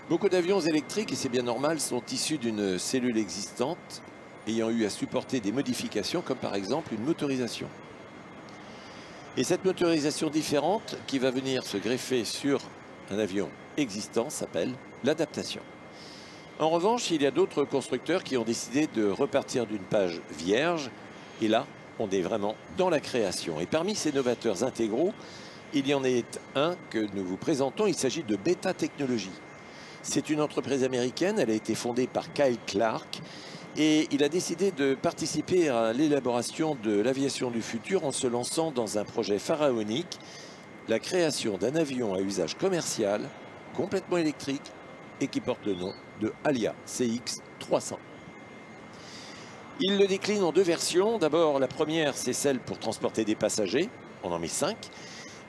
Beaucoup d'avions électriques, et c'est bien normal, sont issus d'une cellule existante ayant eu à supporter des modifications, comme par exemple une motorisation. Et cette motorisation différente qui va venir se greffer sur un avion existant s'appelle l'adaptation. En revanche, il y a d'autres constructeurs qui ont décidé de repartir d'une page vierge. Et là, on est vraiment dans la création. Et parmi ces novateurs intégraux, il y en est un que nous vous présentons. Il s'agit de Beta Technologies. C'est une entreprise américaine. Elle a été fondée par Kyle Clark. Et il a décidé de participer à l'élaboration de l'aviation du futur en se lançant dans un projet pharaonique, la création d'un avion à usage commercial, complètement électrique, et qui porte le nom de Alia CX-300. Il le décline en deux versions. D'abord, la première, c'est celle pour transporter des passagers. On en met 5.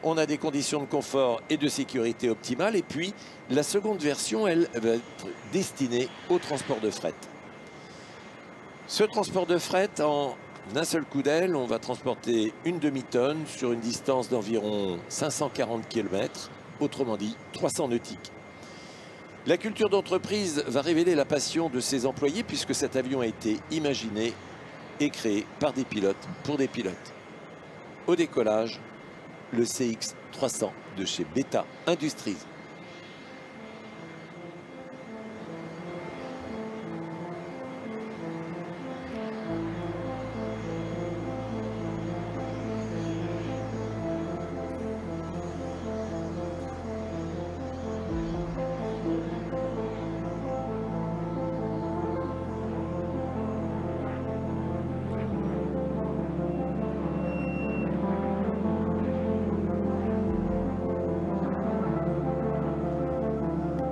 On a des conditions de confort et de sécurité optimales. Et puis, la seconde version, elle, va être destinée au transport de fret. Ce transport de fret, en un seul coup d'aile, on va transporter une demi-tonne sur une distance d'environ 540 km, autrement dit 300 nautiques. La culture d'entreprise va révéler la passion de ses employés puisque cet avion a été imaginé et créé par des pilotes pour des pilotes. Au décollage, le CX-300 de chez Beta Industries.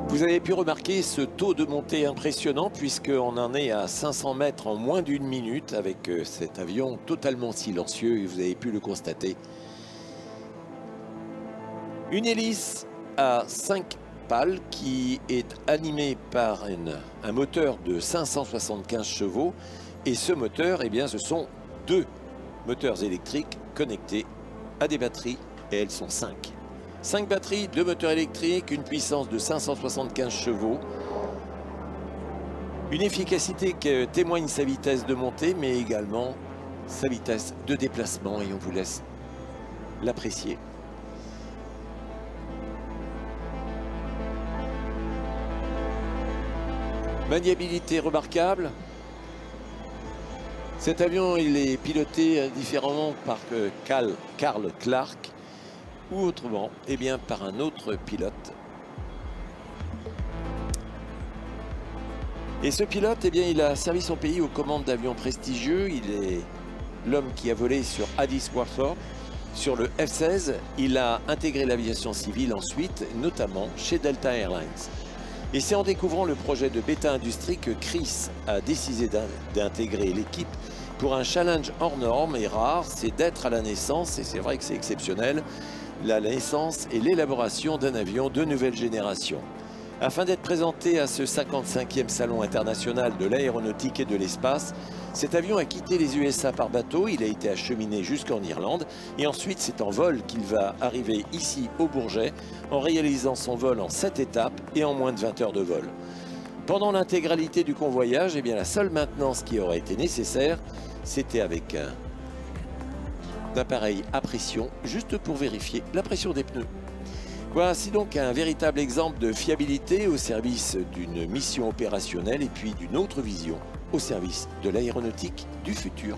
Vous avez pu remarquer ce taux de montée impressionnant puisqu'on en est à 500 mètres en moins d'une minute avec cet avion totalement silencieux et vous avez pu le constater. Une hélice à 5 pales qui est animée par un moteur de 575 chevaux et ce moteur, eh bien, ce sont 2 moteurs électriques connectés à des batteries et elles sont 5. 5 batteries, 2 moteurs électriques, une puissance de 575 chevaux. Une efficacité qui témoigne sa vitesse de montée, mais également sa vitesse de déplacement. Et on vous laisse l'apprécier. Maniabilité remarquable. Cet avion, il est piloté différemment par Carl Clark. Ou autrement, eh bien, par un autre pilote. Et ce pilote, eh bien, il a servi son pays aux commandes d'avions prestigieux. Il est l'homme qui a volé sur Addis Warthog, sur le F-16. Il a intégré l'aviation civile ensuite, notamment chez Delta Airlines. Et c'est en découvrant le projet de Beta Industries que Chris a décidé d'intégrer l'équipe pour un challenge hors norme et rare, c'est d'être à la naissance, et c'est vrai que c'est exceptionnel, la naissance et l'élaboration d'un avion de nouvelle génération. Afin d'être présenté à ce 55e Salon international de l'aéronautique et de l'espace, cet avion a quitté les USA par bateau, il a été acheminé jusqu'en Irlande et ensuite c'est en vol qu'il va arriver ici au Bourget en réalisant son vol en 7 étapes et en moins de 20 heures de vol. Pendant l'intégralité du convoyage, eh bien, la seule maintenance qui aurait été nécessaire, c'était avec un appareil à pression, juste pour vérifier la pression des pneus. Voici donc un véritable exemple de fiabilité au service d'une mission opérationnelle et puis d'une autre vision au service de l'aéronautique du futur.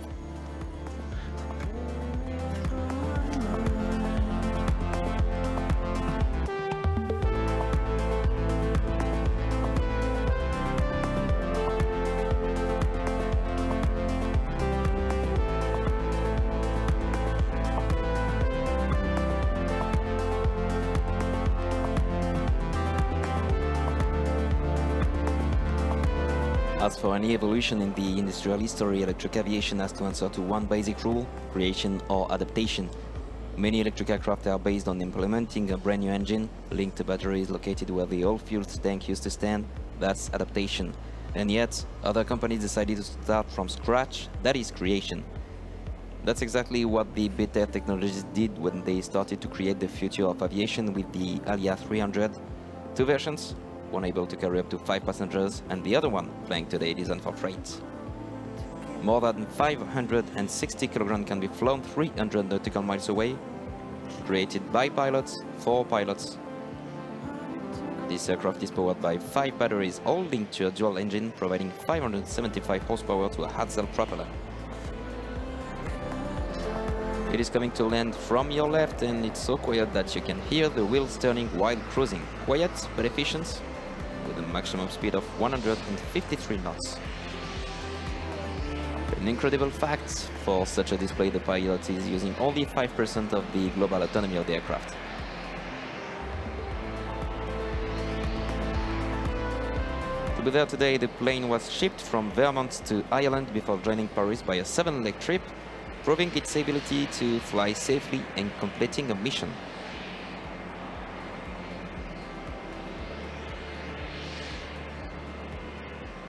As for any evolution in the industrial history, electric aviation has to answer to one basic rule: creation or adaptation. Many electric aircraft are based on implementing a brand new engine, linked to batteries located where the old fuel tank used to stand. That's adaptation. And yet, other companies decided to start from scratch, that is creation. That's exactly what the Beta Technologies did when they started to create the future of aviation with the Alia 300. 2 versions, one able to carry up to 5 passengers, and the other one flying today designed for freight. More than 560 kilograms can be flown 300 nautical miles away, created by pilots, for pilots. This aircraft is powered by 5 batteries, all linked to a dual engine, providing 575 horsepower to a Hatzell propeller. It is coming to land from your left, and it's so quiet that you can hear the wheels turning while cruising. Quiet but efficient, with a maximum speed of 153 knots. An incredible fact, for such a display the pilot is using only 5% of the global autonomy of the aircraft. To be there today, the plane was shipped from Vermont to Ireland before joining Paris by a 7-leg trip, proving its ability to fly safely and completing a mission.